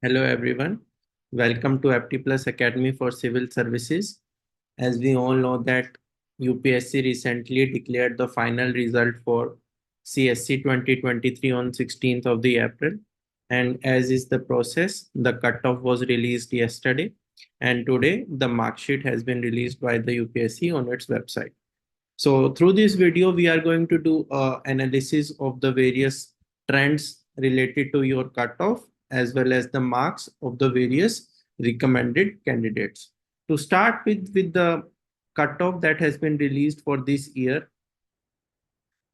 Hello everyone. Welcome to Apti Plus Academy for Civil Services. As we all know that UPSC recently declared the final result for CSC 2023 on 16th of the April. And as is the process, the cutoff was released yesterday. And today the mark sheet has been released by the UPSC on its website. So through this video, we are going to do analysis of the various trends related to your cutoff as well as the marks of the various recommended candidates. To start with the cutoff that has been released for this year,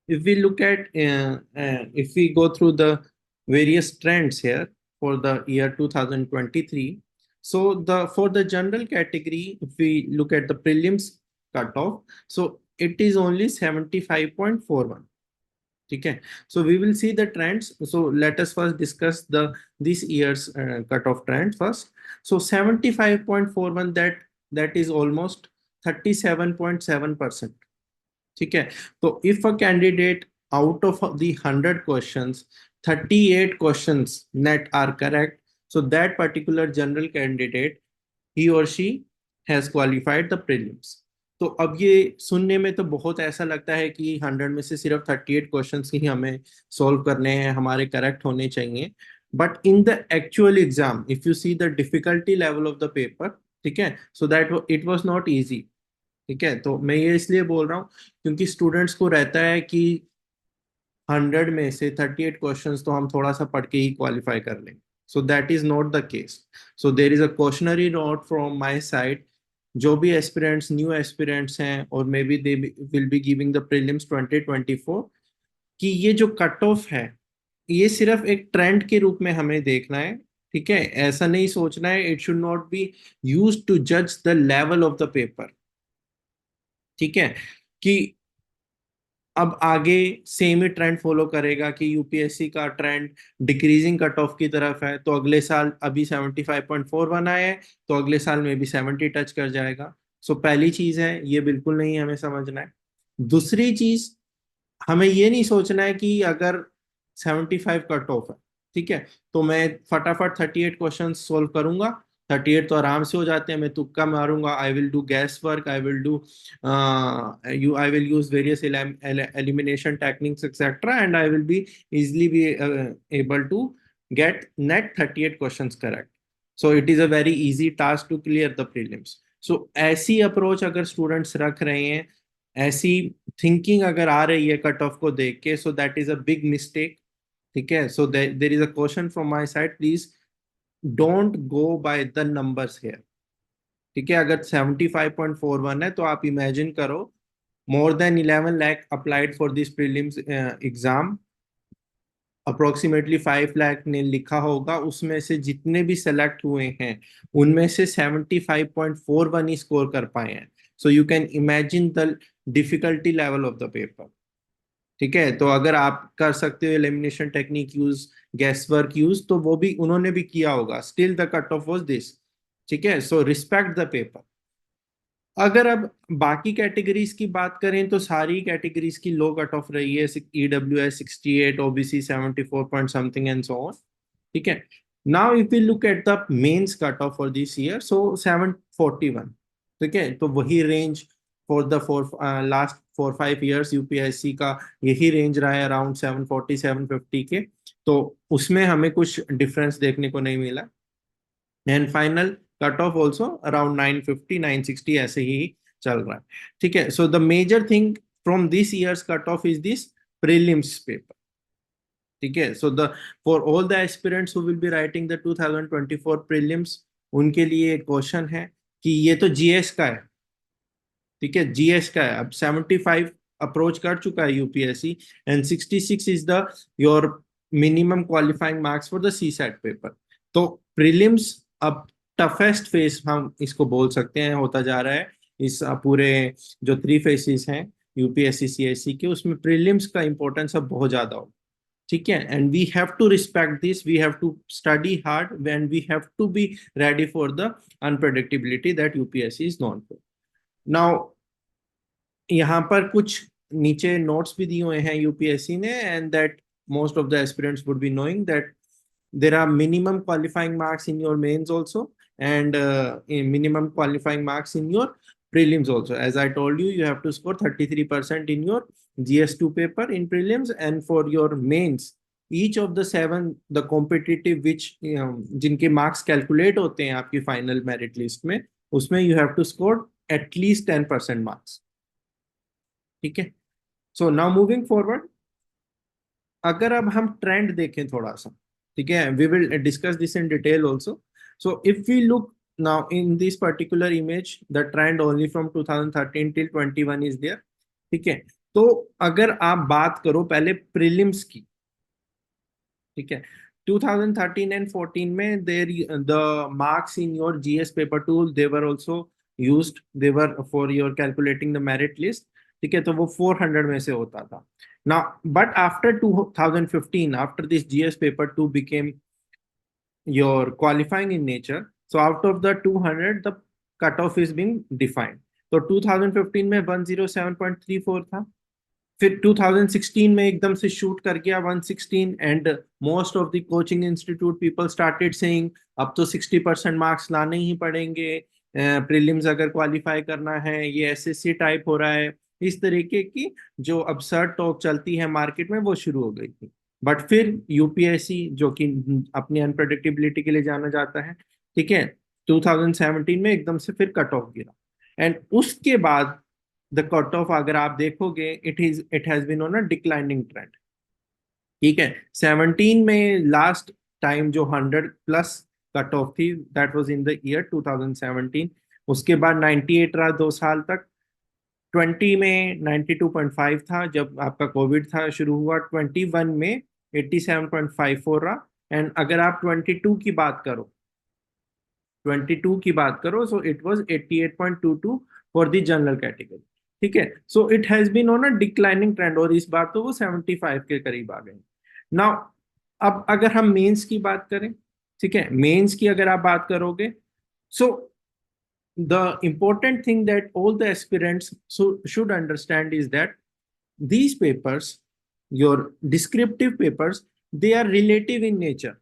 if we look at, if we go through the various trends here for the year 2023, so for the general category, if we look at the prelims cutoff, so it is only 75.41. Okay, so we will see the trends. So let us first discuss this year's cutoff trend first. So 75.41, that is almost 37.7%. ठीक है, तो if a candidate out of the 100 questions 38 questions net are correct, so that particular general candidate, he or she has qualified the prelims. तो अब ये सुनने में तो बहुत ऐसा लगता है कि 100 में से सिर्फ 38 क्वेश्चंस ही हमें सॉल्व करने हैं, हमारे करेक्ट होने चाहिए. But in the actual exam, if you see the difficulty level of the paper, ठीक है, so that it was not easy. ठीक है, तो मैं ये इसलिए बोल रहा हूँ क्योंकि स्टूडेंट्स को रहता है कि 100 में से 38 क्वेश्चंस तो हम थोड़ा सा पढ़ के ही क्वालिफाई कर लेंगे. सो that is not the case. So there is a questionnaire note from my side. जो भी एस्पिरेंट्स, न्यू एस्पिरेंट्स हैं और may be they will be giving the prelims 2024, कि ये जो कट ऑफ है ये सिर्फ एक ट्रेंड के रूप में हमें देखना है. ठीक है, ऐसा नहीं सोचना है. It should not be used to जज the level of the paper. ठीक है, कि अब आगे सेम ही ट्रेंड फॉलो करेगा कि यूपीएससी का ट्रेंड डिक्रीजिंग कट ऑफ की तरफ है, तो अगले साल अभी 75.41 आया है, तो अगले साल में भी 70 टच कर जाएगा. सो पहली चीज है, ये बिल्कुल नहीं हमें समझना है. दूसरी चीज, हमें ये नहीं सोचना है कि अगर 75 कट ऑफ है, ठीक है, तो मैं फटाफट 38 क्वेश्चन सोल्व करूंगा. 38 तो आराम से हो जाते हैं, मैं तुक्का मारूंगा. I will do guess work, I will do I will use various elimination techniques etcetera, and I will be easily be able to get net 38 questions correct. So it is a very easy task to clear the prelims. So ऐसी approach अगर students रख रहे हैं, ऐसी thinking अगर आ रही है cut off को देख के, so that is a big mistake. ठीक है, so there is a question from my side. Please don't go by the numbers here. ठीक है, अगर 75.41 है तो आप इमेजिन करो more than 11 lakh applied for this prelims exam. Approximately 5 lakh ने लिखा होगा, उसमें से जितने भी सेलेक्ट हुए हैं उनमें से 75.41 ही स्कोर कर पाए हैं. सो you can imagine the difficulty level of the paper. ठीक है, तो अगर आप कर सकते हो elimination technique use, gas work use, तो वो भी उन्होंने भी किया होगा. Still the cut of was this. ठीक है, सो रिस्पेक्ट द पेपर. अगर अब बाकी कैटेगरीज की बात करें तो सारी कैटेगरीज की लो कट ऑफ रही है. EWS 68, OBC 74 point something and so on. ठीक है, now if you look at the mains cut off for this year, so 741. ठीक है, तो वही range for the four last 4-5 years UPSC का यही रेंज रहा है, अराउंड 740 750 के. तो उसमें हमें कुछ डिफरेंस देखने को नहीं मिला. And final cut off also around 950 960 ऐसे ही चल रहा है. ठीक है, so the major thing from this year's cut off is this prelims paper. ठीक है, so the for all the aspirants who will be writing the 2024 prelims, उनके लिए एक क्वेश्चन है कि ये तो जीएस का है. ठीक है, जीएस का है. अब 75 अप्रोच कर चुका है UPSC, and 66 is the your minimum qualifying marks for the CSAT paper. तो प्रीलिम्स अब टफेस्ट फेस हम इसको बोल सकते हैं होता जा रहा है. इस पूरे जो 3 फेसेस हैं यूपीएससी सीएससी के, उसमें प्रीलिम्स का इंपॉर्टेंस अब बहुत ज्यादा हो. ठीक है, and we have to respect this. We have to study hard and we have to be ready for the unpredictability that UPSC is known for. Now यहाँ पर कुछ नीचे नोट्स भी दिए हुए हैं यूपीएससी ने, and that most of the aspirants would be knowing that there are minimum qualifying marks in your mains also, and minimum qualifying marks in your prelims also. As I told you, you have to score 33% in your GS2 paper in prelims, and for your mains, each of the seven, the competitive which जिनके marks calculate होते हैं आपकी final merit list में, उसमें you have to score at least 10% marks. ठीक है. So now moving forward, अगर अब हम ट्रेंड देखें थोड़ा सा, ठीक है, we will discuss this in detail also. So if we look now in this particular image, the trend only from 2013 till 21 is there. ठीक है. तो अगर आप बात करो पहले प्रीलिम्स की, ठीक है, 2013 and 14 में there the marks in your GS paper tool they were also used, they were for your calculating the merit list. ठीक है, तो वो 400 में से होता था. Now, but after 2015, after this GS paper 2 became your qualifying in nature, so out of the 200, the cutoff is being defined. तो 2015 में 107.34 था, फिर 2016 में एकदम से शूट कर गया 116, and most of the coaching institute people started saying अब तो 60% मार्क्स लाने ही पड़ेंगे प्रीलिम्स अगर क्वालिफाई करना है, ये एसएससी टाइप हो रहा है. इस तरीके की जो absurd टॉक चलती है मार्केट में वो शुरू हो गई थी. बट फिर यूपीएससी जो कि अपनी अनप्रडिक्टेबिलिटी के लिए जाना जाता है, ठीक है, 2017 में एकदम से फिर कट ऑफ गिरा, एंड उसके बाद द कट ऑफ अगर आप देखोगे it has been on a declining trend. ठीक है. 17 में लास्ट टाइम जो 100+ कट ऑफ थी, that was in the year 2017. उसके बाद 98 रहा 2 साल तक. 20 में 92.5 था जब आपका कोविड था शुरू हुआ. 21 में 87.54 रहा. एंड अगर आप 22 की बात करो, 22 की बात करो, so it was 88.22 for the general category. ठीक है. So it has been on a declining trend, और इस बार तो वो 75 के करीब आ गए. नाउ अब अगर हम मेंस की बात करें, ठीक है, मेंस की अगर आप बात करोगे, सो the important thing that all the aspirants should understand is that these papers, your descriptive papers, they are relative in nature.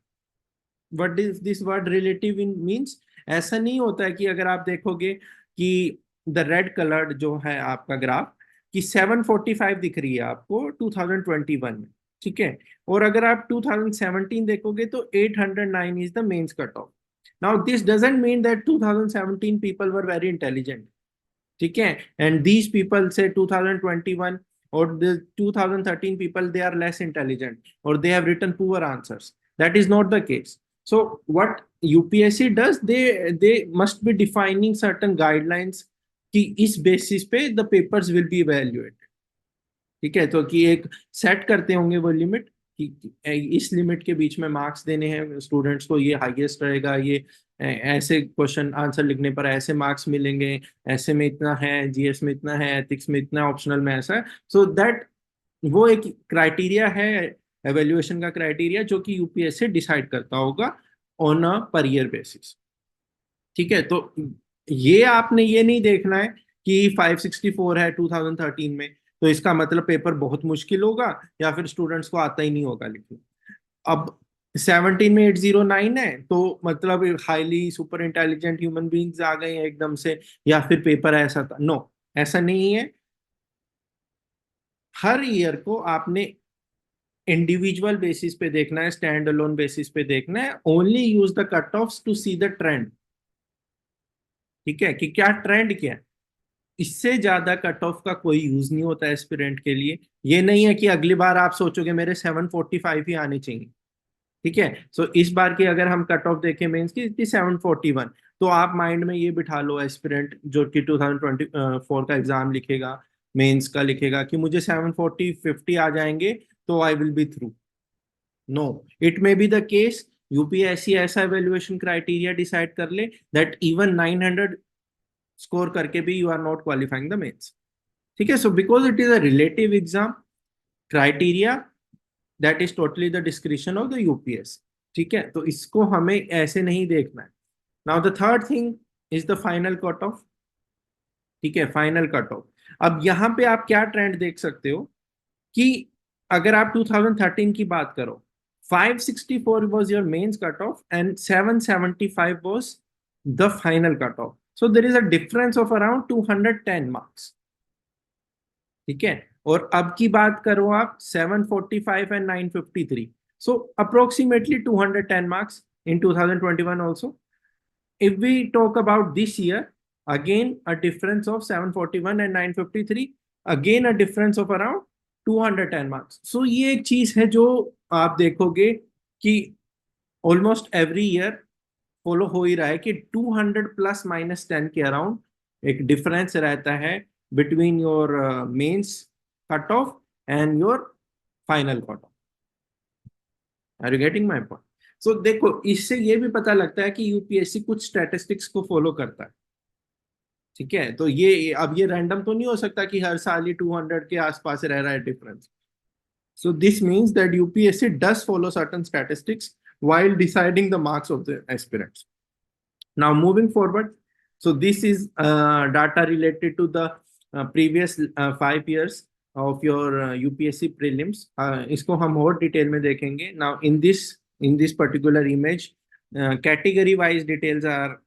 What is this word relative in means? ऐसा नहीं होता है कि अगर आप देखोगे कि द रेड कलर्ड जो है आपका ग्राफ कि 745 दिख रही है आपको 2021 में, ठीक है, और अगर आप 2017 देखोगे तो 809 is the mains cut off. Now, this doesn't mean that 2017 people were very intelligent. ठीक है, and these people say 2021 or the 2013 people, they are less intelligent or they have written poor answers. That is not the case. So what UPSC does, they must be defining certain guidelines कि इस basis पे the papers will be evaluated. ठीक है, तो कि एक set करते होंगे वो लिमिट कि इस लिमिट के बीच में मार्क्स देने हैं स्टूडेंट्स को, ये हाईएस्ट रहेगा, ये ऐसे क्वेश्चन आंसर लिखने पर ऐसे मार्क्स मिलेंगे, ऐसे में इतना है, जीएस में इतना है, एथिक्स में इतना, ऑप्शनल में ऐसा है. सो दैट वो एक क्राइटेरिया है, एवेल्युएशन का क्राइटेरिया, जो कि यूपीएससी डिसाइड करता होगा on a per year basis. ठीक है. तो ये आपने ये नहीं देखना है कि 564 है 2013 में तो इसका मतलब पेपर बहुत मुश्किल होगा या फिर स्टूडेंट्स को आता ही नहीं होगा लिखना. अब 17 में 809 है तो मतलब highly super intelligent human beings आ गए हैं एकदम से, या फिर पेपर ऐसा था. नो, ऐसा नहीं है. हर ईयर को आपने इंडिविजुअल बेसिस पे देखना है, स्टैंड अलोन बेसिस पे देखना है. Only use the cut offs to see the trend. ठीक है, कि क्या ट्रेंड क्या है. इससे ज्यादा कट ऑफ का कोई यूज नहीं होता एस्पिरेंट के लिए. ये नहीं है कि अगली बार आप सोचोगे मेरे 745 ही आने चाहिए. ठीक है. सो इस बार की अगर हम कट ऑफ देखें मेंस की 741, तो आप माइंड में ये बिठा लो एस्पिरेंट जो कि 2024 का एग्जाम लिखेगा, मेंस का लिखेगा, कि मुझे 740 50 आ जाएंगे तो I will be through. No, it may be the case UPSC ऐसा एवेल्युएशन क्राइटेरिया डिसाइड कर ले दैट इवन 900 स्कोर करके भी you are not qualifying the mains. ठीक है. So because it is a relative exam criteria, that is totally the description of the UPSC. ठीक है. तो इसको हमें ऐसे नहीं देखना है. Now the third thing is the final cut off. ठीक है, फाइनल कट ऑफ. अब यहां पे आप क्या ट्रेंड देख सकते हो कि अगर आप 2013 की बात करो, 564 was your mains cutoff and 775 was the final cutoff. So there is a difference of around 210 marks. ठीक है, और अब की बात करो आप 745 and 953. So approximately 210 marks in 2021 also. If we talk about this year, again a difference of 741 and 953, again a difference of around 210 marks. So ये एक चीज है जो आप देखोगे कि ऑलमोस्ट एवरी ईयर फॉलो हो ही रहा है कि 200 प्लस माइनस 10 के अराउंड एक डिफरेंस रहता है between your mains cut off and your final cut off. Are you getting my point? So देखो, इससे ये भी पता लगता है कि यूपीएससी कुछ स्टैटिस्टिक्स को फॉलो करता है. ठीक है, तो ये अब ये रैंडम तो नहीं हो सकता कि हर साल ही 200 के आसपास रह रहा है difference. So this means that UPSC does follow certain statistics while deciding the marks of the aspirants. Now moving forward, so this is data related to the previous 5 years of your UPSC prelims. इसको हम और detail में देखेंगे. Now in this particular image, category wise details are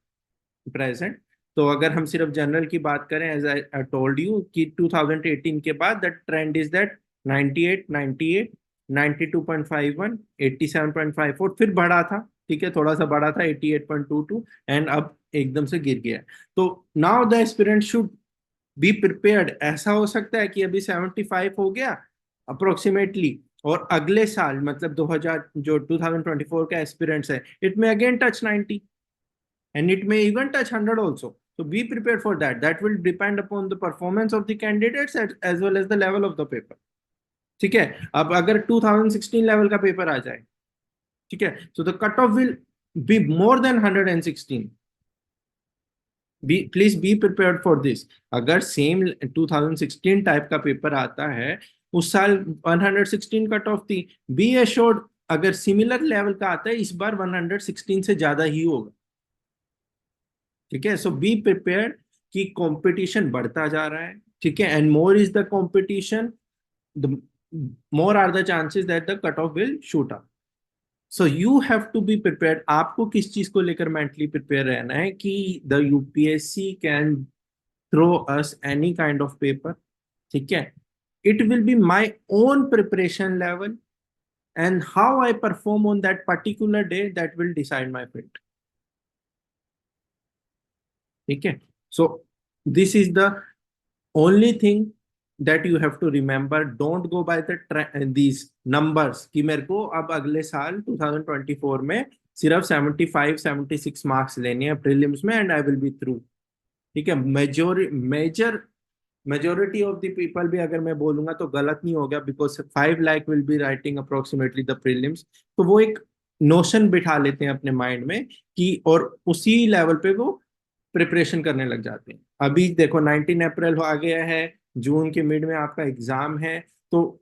present. तो अगर हम सिर्फ general की बात करें, as I told you कि 2018 के बाद the trend is that 98, 98, 92.51, 87.54, फिर बढ़ा था. ठीक है, थोड़ा सा बढ़ा था 88.22 एंड अब एकदम से गिर गया. तो now the aspirant should be prepared. ऐसा हो सकता है कि अभी 75 हो गया अप्रोक्सीमेटली, और अगले साल मतलब 2000 जो 2024 का एस्पिरेंट्स है, इट में again touch 90 and it may even touch 100 also. So be prepared for that. That will depend upon the performance of the candidates as well as the level of the paper. ठीक है, अब अगर 2016 level का paper आ जाए, ठीक है, so the cutoff will be more than 116. Please be prepared for this. अगर same 2016 type का पेपर आता है, उस साल 116 कट ऑफ थी, बी एश्योर्ड अगर सिमिलर लेवल का आता है इस बार 116 से ज्यादा ही होगा. ठीक है, सो बी प्रिपेयर्ड कि कंपटीशन बढ़ता जा रहा है. ठीक है, and more is the competition, the more are the chances that the cut off will shoot up. So you have to be prepared. आपको किस चीज को लेकर मेंटली प्रिपेयर रहना है कि the UPSC can throw us any kind of paper. ठीक है, it will be my own preparation level and how I perform on that particular day that will decide my fate. ठीक है, so this is the only thing that you have to remember. Don't go by the these numbers कि मेरे को अब अगले साल 2024 में सिर्फ 75 76 मार्क्स लेने हैं प्रीलिम्स में and I will be through. ठीक है, मेजोरिटी ऑफ द पीपल भी अगर मैं बोलूंगा तो गलत नहीं होगा, because 5 lakh will be writing approximately the prelims. तो वो एक नोशन बिठा लेते हैं अपने माइंड में कि, और उसी लेवल पे वो प्रिपरेशन करने लग जाते हैं. अभी देखो 19 अप्रैल आ गया है, जून के मिड में आपका एग्जाम है, तो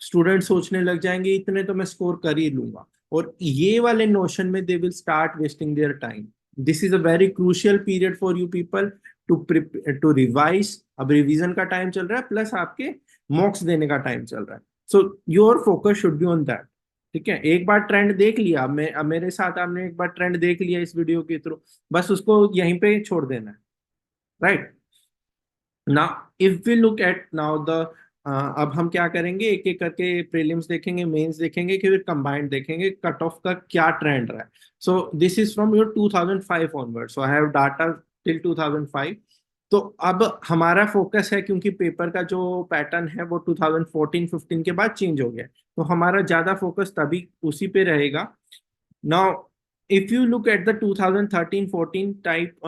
स्टूडेंट सोचने लग जाएंगे इतने तो मैं स्कोर कर ही लूंगा, और ये वाले नोशन में they will start wasting their time. This is a very crucial period for you people to revise. अब रिवीजन का टाइम चल रहा है प्लस आपके मॉक्स देने का टाइम चल रहा है. So your focus should be on that. ठीक है, एक बार ट्रेंड देख लिया, मेरे साथ आपने एक बार ट्रेंड देख लिया इस वीडियो के थ्रू, बस उसको यहीं पे छोड़ देना है. Right now if we look at now the, अब हम क्या करेंगे, एक एक करके प्रीलिम्स देखेंगे, मेंस देखेंगे, फिर कंबाइंड देखेंगे कट ऑफ का क्या ट्रेंड रहा है. So this is from your 2005 onward. So I have data till 2005. तो अब हमारा फोकस है, क्योंकि पेपर का जो पैटर्न है वो 2014-15 के बाद चेंज हो गया, तो हमारा ज्यादा फोकस तभी उसी पे रहेगा. Now if you look at the 2013-14 type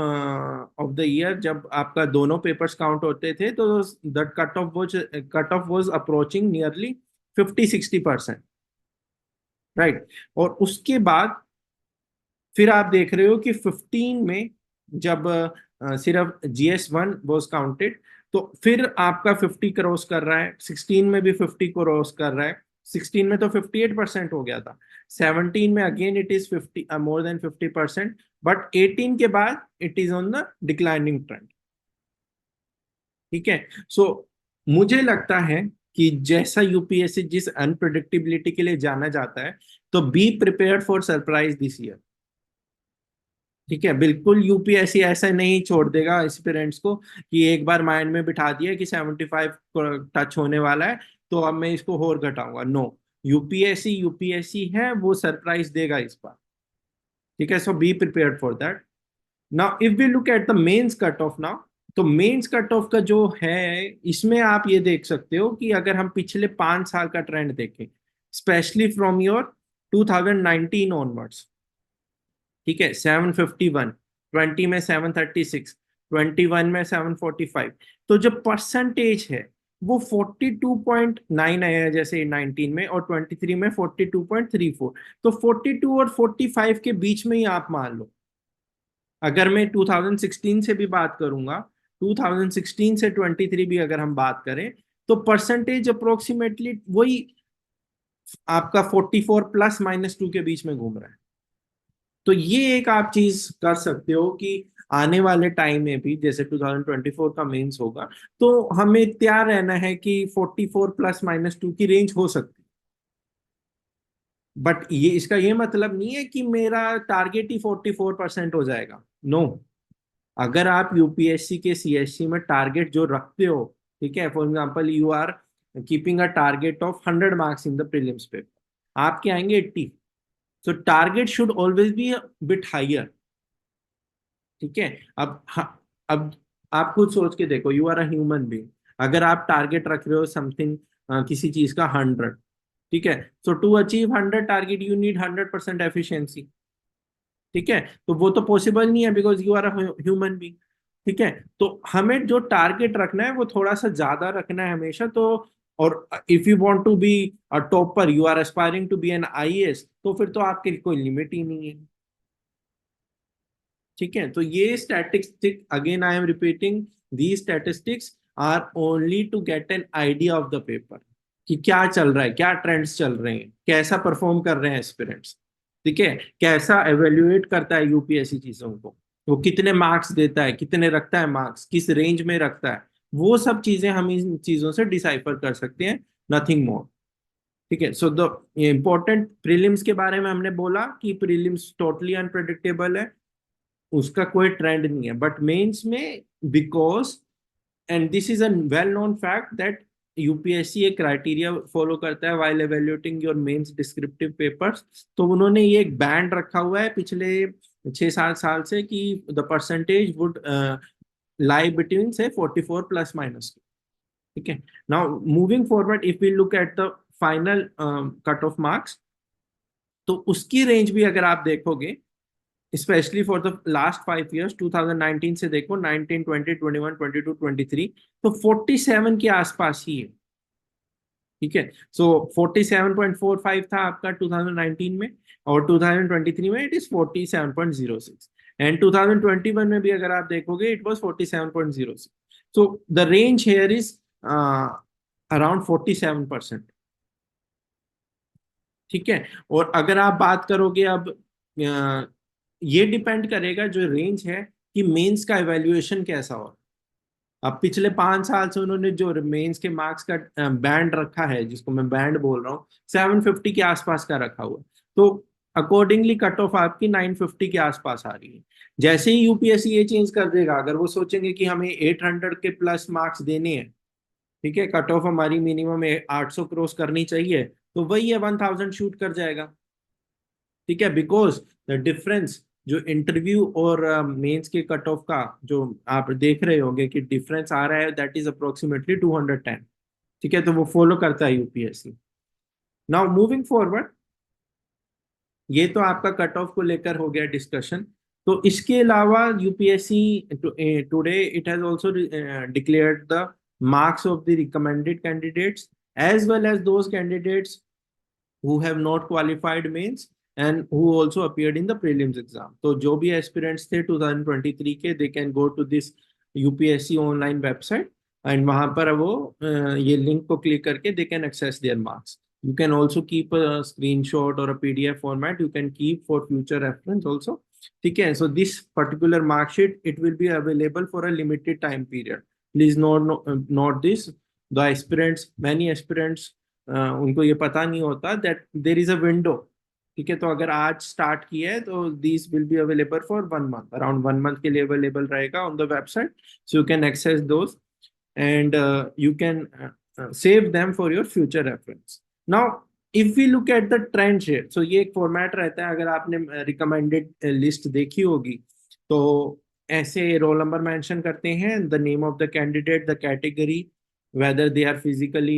of the year, जब आपका दोनों पेपर्स काउंट होते थे, तो the cut of was approaching nearly 50-60%. Right, और उसके बाद फिर आप देख रहे हो कि 15 में जब सिर्फ GS1 वाज काउंटेड, तो फिर आपका 50 क्रॉस कर रहा है, 16 में भी 50 क्रॉस कर रहा है. 16 में तो 58% हो गया था, 17 में again it is 50 more than 50%, but 18 के बाद it is on the declining trend. ठीक है, सो मुझे लगता है कि जैसा यूपीएससी जिस अनप्रिडिक्टेबिलिटी के लिए जाना जाता है, तो B prepared for surprise this year. ठीक है, बिल्कुल यूपीएससी ऐसा नहीं छोड़ देगा एस्पिरेंट्स को कि एक बार माइंड में बिठा दिया कि 75 टच होने वाला है तो अब मैं इसको और घटाऊंगा। नो, यूपीएससी यूपीएससी है, वो सरप्राइज देगा इस बार। ठीक है, so be prepared for that. Now if we look at the mains cut off now, तो मेंस कट ऑफ का जो है, इसमें आप ये देख सकते हो कि अगर हम पिछले 5 साल का ट्रेंड देखें, स्पेशली फ्रॉम योर 2019 ऑनवर्ड्स, ठीक है, 751, 20 में 736, 21 में 745, तो जो परसेंटेज है वो 42.9 है जैसे 19 में, और 23 में 42.34। तो 42 और 45 के बीच में ही आप मान लो। अगर मैं 2016 से भी बात करूंगा, 2016 से 23 भी अगर हम बात करें, तो परसेंटेज अप्रोक्सीमेटली वही आपका 44 +-2 के बीच में घूम रहा है। तो ये एक आप चीज कर सकते हो कि आने वाले टाइम में भी जैसे 2024 का मेंस होगा, तो हमें तैयार रहना है कि 44 +-2 की रेंज हो सकती है। बट ये इसका ये मतलब नहीं है कि मेरा टारगेट ही 44% हो जाएगा। नो, अगर आप यूपीएससी के सीएससी में टारगेट जो रखते हो, ठीक है, for example you are keeping a target of 100 marks in the prelims paper, आपके आएंगे 80, so target should always be a bit higher। ठीक है, अब आप खुद सोच के देखो, you are a human being, अगर आप टारगेट रख रहे हो समथिंग, किसी चीज का 100, ठीक है, so to achieve 100 target you need 100% efficiency. ठीक है, तो वो तो पॉसिबल नहीं है because you are a human being. ठीक है, तो हमें जो टारगेट रखना है वो थोड़ा सा ज्यादा रखना है हमेशा। तो और if you want to be a topper, you are aspiring to be an IAS, तो फिर तो आपके कोई लिमिट ही नहीं है। ठीक है, तो ये statistic, again I am repeating, the statistics are only to get an idea of the paper, कि क्या चल रहा है, क्या ट्रेंड्स चल रहे हैं, कैसा परफॉर्म कर रहे हैं एस्पिरेंट्स। ठीक है, कैसा एवेल्युएट करता है यूपीएससी चीजों को, वो कितने मार्क्स देता है, कितने रखता है मार्क्स, किस रेंज में रखता है, वो सब चीजें हम इन चीजों से डिसाइफर कर सकते हैं, नथिंग मोर। ठीक है, सो द इम्पोर्टेंट प्रीलिम्स के बारे में हमने बोला कि प्रीलिम्स टोटली अनप्रेडिक्टेबल है, उसका कोई ट्रेंड नहीं है। बट मेंस में, because, and this is a well known fact that UPSC एक क्राइटेरिया फॉलो करता है while evaluating your mains descriptive papers, तो उन्होंने ये एक बैंड रखा हुआ है पिछले 6-7 साल से कि the percentage would lie between से 44 +-2। ठीक है, now moving forward, if we look at the final cut off marks, तो उसकी रेंज भी अगर आप देखोगे, specially for the last 5 years, 2019 से देखो, 19, 20, 21, 22, 23, तो 47 के आसपास ही है। ठीक है, सो 47.45 था आपका 2019 में, और 2023 में इट इज 47.06, एंड 2021 में भी अगर आप देखोगे it was 47.06। So the range here is around 47%। ठीक है, और अगर आप बात करोगे अब, ये डिपेंड करेगा जो रेंज है कि मेंस का इवैल्यूएशन कैसा हो। अब पिछले 5 साल से उन्होंने जो मेंस के मार्क्स का बैंड रखा है, जिसको मैं बैंड बोल रहा हूँ, 750 के आसपास का रखा हुआ है। तो अकॉर्डिंगली कट ऑफ आपकी 950 के आसपास आ रही है। जैसे ही यूपीएससी ये चेंज कर देगा, अगर वो सोचेंगे कि हमें 800 के प्लस मार्क्स देने हैं, ठीक है, कट ऑफ हमारी मिनिमम 800 क्रॉस करनी चाहिए, तो वही है 1000 शूट कर जाएगा। ठीक है, बिकॉज द डिफरेंस जो इंटरव्यू और मेंस के कट ऑफ का जो आप देख रहे होंगे कि डिफरेंस आ रहा है, दैट इज अप्रोक्सीमेटली 210। ठीक है, तो वो फॉलो करता है यूपीएससी। नाउ मूविंग फॉरवर्ड, ये तो आपका कट ऑफ को लेकर हो गया डिस्कशन। तो इसके अलावा UPSC today it has also declared the marks of the recommended candidates as well as those candidates who have not qualified mains and who also appeared in the prelims exam। तो जो भी aspirants थे 2023 के, they can go to this UPSC online website, and वहां पर वो ये link को क्लिक करके they can access their marks. You can also keep a screenshot or a PDF format, you can keep for future reference also। ठीक है, so this particular mark sheet, it will be available for a limited time period, please note this। The aspirants, many aspirants, उनको ये पता नहीं होता that there is a window. ठीक है, तो अगर आज स्टार्ट किया है तो this will be available for 1 month, around 1 month के लिए अवेलेबल रहेगा on the website, so you can access those and you can save them for your future reference. Now, if we look at the trend here, so ये एक format रहता है, अगर आपने recommended list देखी होगी तो ऐसे रोल नंबर मेंशन करते हैं, the name of the candidate, the category, whether they are physically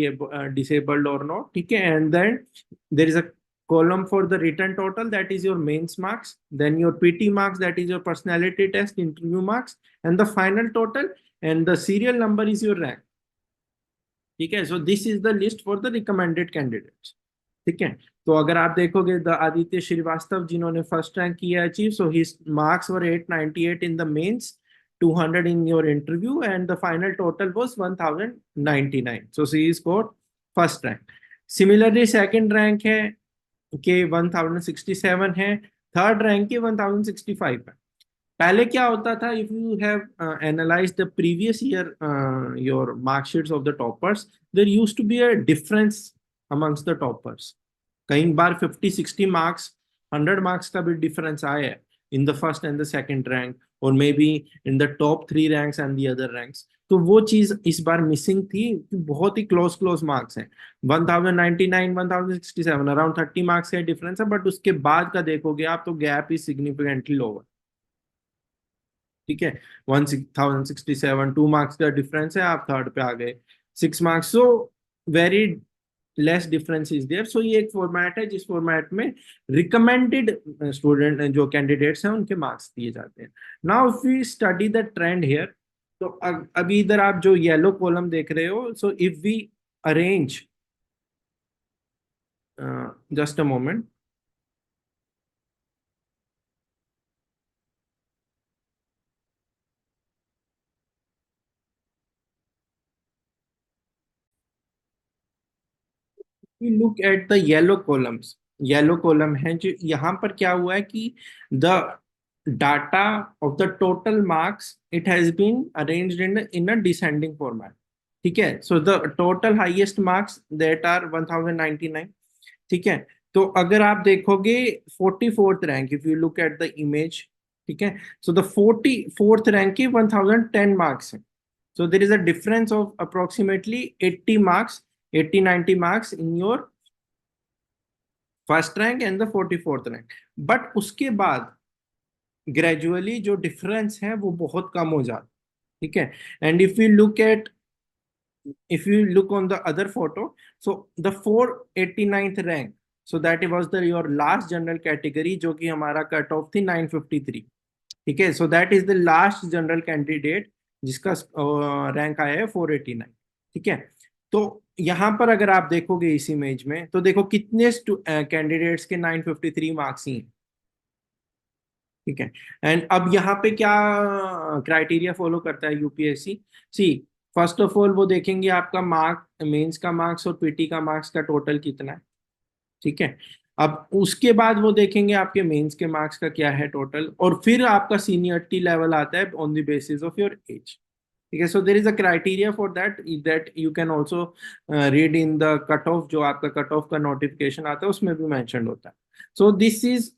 disabled or not, ठीक है, and then there is a column for the written total, that is your mains marks, then your PT marks, that is your personality test interview marks, and the final total, and the serial number is your rank. ठीक है, so this is the list for the recommended candidates. ठीक है, तो अगर आप देखोगे the Aditya Srivastava जिन्होंने first rank किया achieve, so his marks were 898 in the mains, 200 in your interview, and the final total was 1099, so she scored first rank. Similarly second rank है के 1067 है, थर्ड रैंक के 1065 है। पहले क्या होता था, if you have analyse the previous year your marksheets of the toppers, there used to be a difference amongst the toppers. कई बार 50-60 मार्क्स, 100 मार्क्स का भी डिफरेंस आया है in the first and the second rank, और maybe in the top 3 ranks and the other ranks. तो वो चीज इस बार मिसिंग थी, बहुत ही क्लोज क्लोज मार्क्स हैं, 1099, 1067, अराउंड 30 मार्क्स का डिफरेंस है, बट उसके बाद का देखोगे आप तो गैप इज सिग्निफिकेंटली लोअर। ठीक है, 1067, 2 मार्क्स का डिफरेंस है, आप थर्ड पे आ गए, 6 marks, so very less difference is there. So ये एक फॉर्मेट है जिस फॉर्मेट में रिकमेंडेड स्टूडेंट जो कैंडिडेट्स हैं उनके मार्क्स दिए जाते हैं। Now if we study the trend here, तो अभी इधर आप जो येलो कॉलम देख रहे हो, so if we arrange, just a moment, we look at the yellow columns, yellow column है जो यहाँ पर क्या हुआ है कि the data of the total marks it has been arranged in a descending format. ठीक है, so the total highest marks that are 1099। ठीक है, तो अगर आप देखोगे 44th rank, if you look at the image, ठीक है, सो द 44th रैंक की 1010 मार्क्स है, so there is a difference of approximately 80 marks, 80-90 marks in your first rank and the 44th rank. But उसके बाद gradually जो difference है वो बहुत कम हो जाता है। ठीक है, and if you look on the other photo, so the 489th rank, so that was the your last general category जो कि हमारा कट ऑफ थी 953। ठीक है, सो that is the last general candidate जिसका रैंक आया है 489। ठीक है, तो यहां पर अगर आप देखोगे इस इमेज में, तो देखो कितने कैंडिडेट्स के 953 मार्क्स ही हैं। ठीक है, एंड अब यहाँ पे क्या क्राइटेरिया फॉलो करता है UPSC, see first of all वो देखेंगे आपका मार्क, मेंस का मार्क्स और पीटी का मार्क्स का टोटल कितना है। ठीक है, अब उसके बाद वो देखेंगे आपके मेंस के मार्क्स का क्या है टोटल, और फिर आपका सीनियरिटी लेवल आता है on the basis of your age. ठीक है, so there is a criteria for that you can also read in the cut off, जो आपका कट ऑफ का नोटिफिकेशन आता है उसमें भी मैंशन होता है। So this is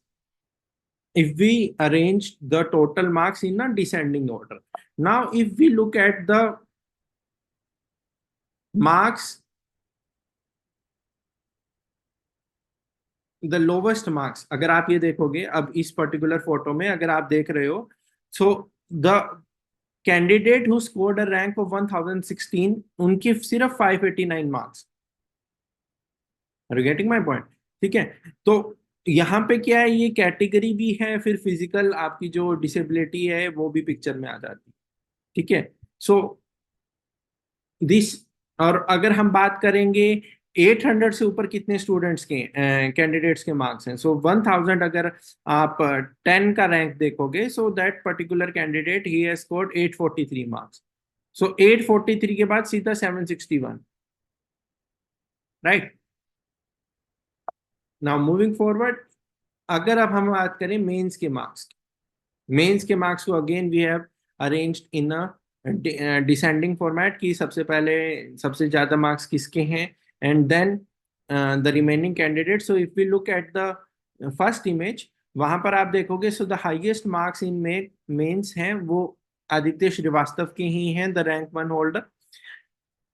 if we arrange the total marks in a descending order. Now if we look at the marks, the lowest marks, अगर आप ये देखोगे अब इस पर्टिकुलर फोटो में अगर आप देख रहे हो, so the candidate who scored a rank of 1016, उनकी सिर्फ 589 marks. Are you getting my point? ठीक है, तो यहाँ पे क्या है, ये कैटेगरी भी है, फिर फिजिकल आपकी जो डिसेबिलिटी है वो भी पिक्चर में आ जाती है। ठीक है, सो दिस, और अगर हम बात करेंगे 800 से ऊपर कितने स्टूडेंट्स के कैंडिडेट्स के मार्क्स हैं, सो 1000 अगर आप 10 का रैंक देखोगे, so that particular candidate he has scored 843 marks. So 843 के बाद सीधा 761, राइट। नाउ मूविंग फॉरवर्ड, अगर अब हम बात करें मेंस के मार्क्स, मेंस के मार्क्स को again we have arranged in a descending format की सबसे पहले सबसे ज्यादा मार्क्स किसके हैं, and then the remaining candidate. So if we look at the first image, वहां पर आप देखोगे, so the highest marks in mains हैं वो आदित्य श्रीवास्तव के ही हैं, the rank one holder.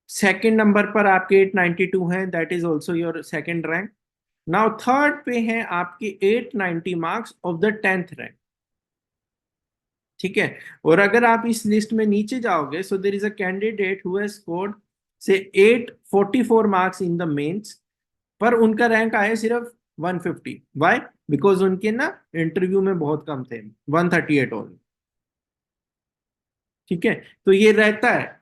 Second number पर आपके 892 हैं, that is also your second rank. Now third पे हैं आपके 890 marks of the 10th rank. ठीक है. और अगर आप इस लिस्ट में नीचे जाओगे, so there is a candidate who has scored से 844 मार्क्स इन द मेंस, पर उनका रैंक आया सिर्फ 150. व्हाई? बिकॉज उनके ना इंटरव्यू में बहुत कम थे, 138 ओनली. ठीक है. तो ये रहता है,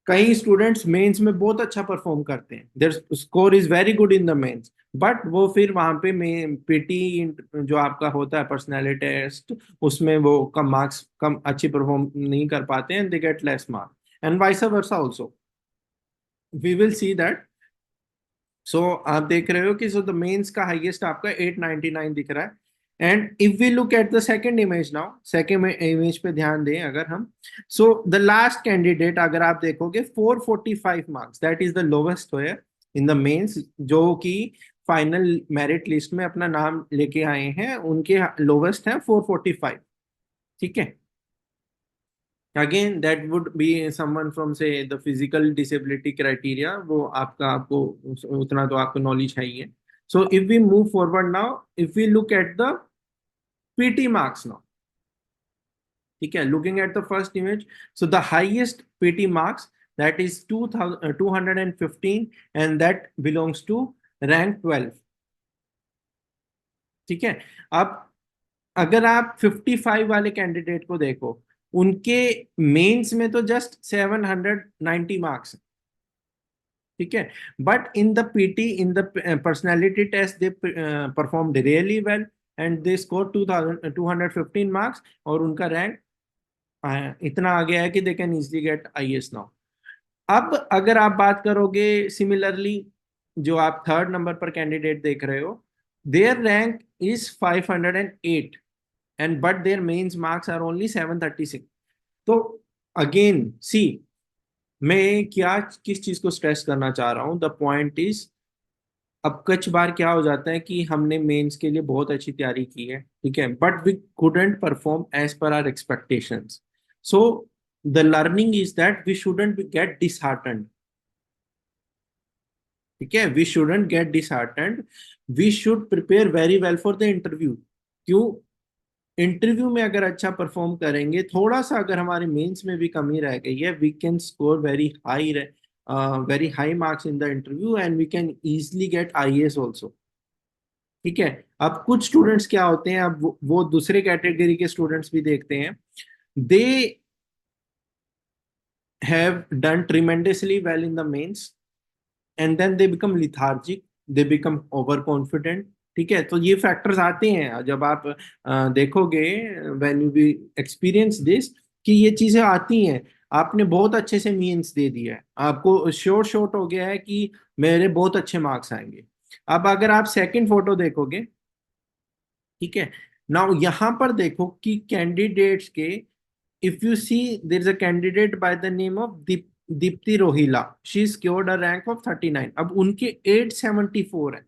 कई स्टूडेंट्स मेंस में बहुत अच्छा परफॉर्म करते हैं, their score is very good in the mains, but वो फिर वहां पे पीटी जो आपका होता है पर्सनालिटी टेस्ट, उसमें वो कम मार्क्स, कम अच्छी परफॉर्म नहीं कर पाते हैं, they get less marks. And vice versa also, we will see that. So आप देख रहे हो कि सो द मेंस का हाईएस्ट आपका 899 दिख रहा है. And if we look at the second image now, second image पे ध्यान दें अगर हम, सो द लास्ट कैंडिडेट अगर आप देखोगे 445 marks, that is the lowest however in the mains, जो कि फाइनल मेरिट लिस्ट में अपना नाम लेके आए हैं, उनके लोवेस्ट है 445. ठीक है. Again that would be someone from से द फिजिकल डिसेबिलिटी क्राइटेरिया, वो आपका आपको उतना तो आपको नॉलेज है ही है. So if we move forward now, if we look at the PT marks now. ठीक है. Looking at the first image, so the highest PT marks, that is 215, and that belongs to rank 12. ठीक है. अब अगर आप 55 वाले candidate को देखो, उनके मेंस में तो जस्ट 790 मार्क्स. ठीक है. But in the PT, in the personality test, they performed really well and they score 2215 marks, और उनका रैंक इतना आ गया है कि they can easily get IAS now. अब अगर आप बात करोगे सिमिलरली, जो आप थर्ड नंबर पर कैंडिडेट देख रहे हो, their rank is 508, and but their mains marks are only 736. तो अगेन सी, मैं क्या किस चीज को स्ट्रेस करना चाह रहा हूं, द पॉइंट इज, अब कुछ बार क्या हो जाता है कि हमने मेंस के लिए बहुत अच्छी तैयारी की है, ठीक है, but we couldn't perform as per our expectations. So the learning is that we shouldn't get disheartened. ठीक है. We shouldn't get disheartened, we should prepare very well for the interview. क्यों? इंटरव्यू में अगर अच्छा परफॉर्म करेंगे, थोड़ा सा अगर हमारे मेंस में भी कमी रह गई है, we can score very high marks in the interview, and we can easily get IAS also. ठीक है. अब कुछ स्टूडेंट्स क्या होते हैं, अब वो दूसरे कैटेगरी के स्टूडेंट्स भी देखते हैं, they have done tremendously well in the mains, and then they become lethargic, they become over confident. ठीक है. तो ये फैक्टर्स आते हैं जब आप देखोगे, when you B experience this, कि ये चीजें आती हैं. आपने बहुत अच्छे से मीन्स दे दिया है, आपको श्योर शॉट हो गया है कि मेरे बहुत अच्छे मार्क्स आएंगे. अब अगर आप सेकंड फोटो देखोगे, ठीक है, नाउ यहां पर देखो कि कैंडिडेट्स के, if you see there is a candidate by the name of Deepti Rohilla, she scored a rank of 39. अब उनके 874 है.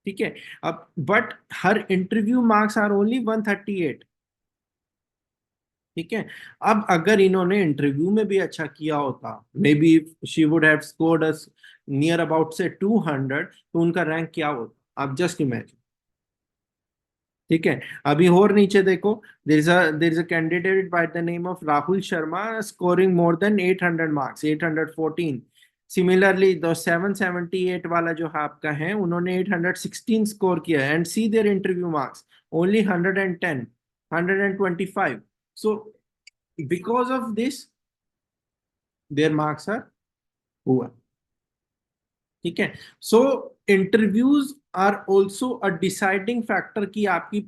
ठीक है. अब but her interview marks are only 138. ठीक है. अब अगर इन्होंने इंटरव्यू में भी अच्छा किया होता, may be she would have scored us near about से 200, तो उनका रैंक क्या होता, आप जस्ट इमेजिन. ठीक है. अभी और नीचे देखो, there is a candidate by the name of Rahul Sharma scoring more than 800 marks, 814. Similarly the 778 वाला जो आपका है, उन्होंने 816 स्कोर किया, and see their interview marks only 110, 125. So because of this their marks are poor. ठीक है. So interviews are also a deciding factor कि आपकी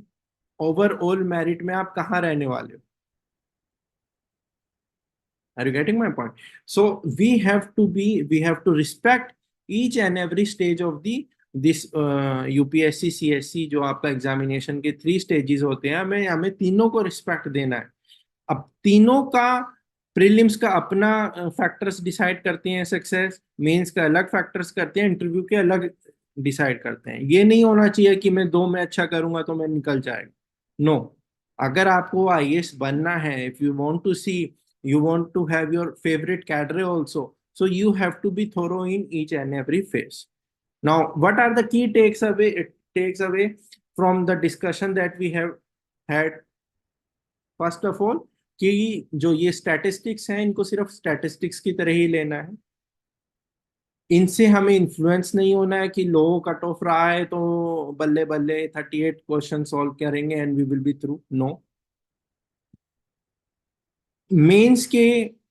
ओवरऑल मेरिट में आप कहाँ रहने वाले हो. Are you getting my point? So we have to respect each and every stage of the this UPSC CSC, जो आपका एग्जामिनेशन के 3 स्टेजेस होते हैं, हमें हमें तीनों को रिस्पेक्ट देना है. अब तीनों का प्रीलिम्स का अपना फैक्टर्स डिसाइड करते हैं सक्सेस, मेंस का अलग फैक्टर्स करते हैं, इंटरव्यू के अलग डिसाइड करते हैं। ये नहीं होना चाहिए कि मैं दो में अच्छा करूंगा तो मैं निकल जाएगा। नो, अगर आपको आईएएस बनना है, if you want to see, you want to have your favourite cadre also, so you have to be thorough in each and every phase. Now, what are the key takes away from the discussion that we have had? First of all, कि जो ये statistics हैं इनको सिर्फ statistics की तरह ही लेना है। इनसे हमें इन्फ्लुएंस नहीं होना है कि लो कट ऑफ रहा है तो बल्ले बल्ले 38 क्वेश्चन सॉल्व करेंगे and we will be through. No, mains के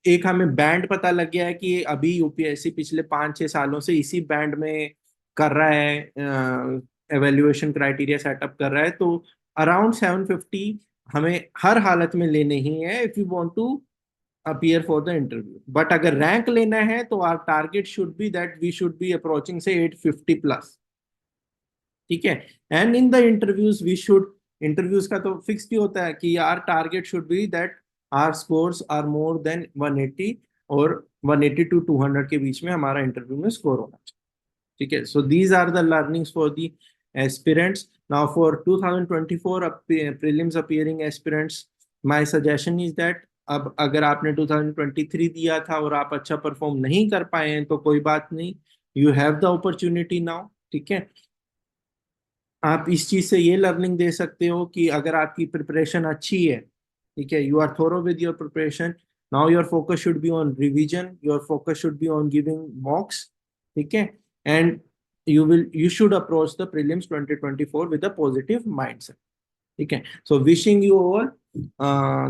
एक हमें बैंड पता लग गया है कि अभी यूपीएससी पिछले 5-6 सालों से इसी बैंड में कर रहा है, एवेल्युएशन क्राइटेरिया सेटअप कर रहा है। तो अराउंड 750 हमें हर हालत में लेने ही है if you want to appear for the interview. But अगर रैंक लेना है तो our target should be that we should be approaching say 850 plus. ठीक है। And in the interviews we should, interviews का तो फिक्स ही होता है कि our target should be that our scores are more than 180 और 180 टू 200 के बीच में हमारा इंटरव्यू में स्कोर होना चाहिए। ठीक है। So these are the learnings for the aspirants. Now for 2024 prelims appearing aspirants, my suggestion is that अब अगर आपने 2023 दिया था और आप अच्छा परफॉर्म नहीं कर पाए हैं तो कोई बात नहीं, you have the opportunity now. ठीक है। आप इस चीज से ये लर्निंग दे सकते हो कि अगर आपकी प्रिपरेशन अच्छी है, ठीक है, you are thorough with your preparation, now your focus should be on revision, your focus should be on giving mocks. ठीक है। And you should approach the prelims 2024 with a positive mindset. ठीक है। So wishing you all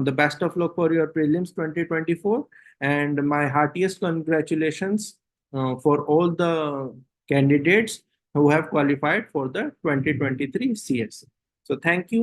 the best of luck for your prelims 2024 and my heartiest congratulations for all the candidates who have qualified for the 2023 CS. So thank you.